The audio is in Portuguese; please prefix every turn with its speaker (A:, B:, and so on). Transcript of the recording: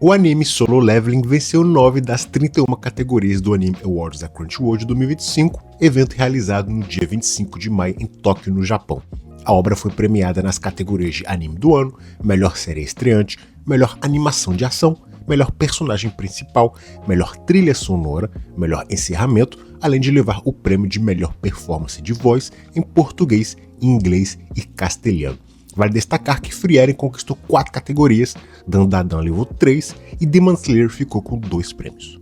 A: O anime Solo Leveling venceu 9 das 31 categorias do Anime Awards da Crunchyroll de 2025, evento realizado no dia 25 de maio em Tóquio, no Japão. A obra foi premiada nas categorias de Anime do Ano, Melhor Série Estreante, Melhor Animação de Ação, Melhor Personagem Principal, Melhor Trilha Sonora, Melhor Encerramento, além de levar o prêmio de Melhor Performance de Voz em português, inglês e castelhano. Vale destacar que Frieren conquistou 4 categorias, Dandadan levou 3 e Demon Slayer ficou com 2 prêmios.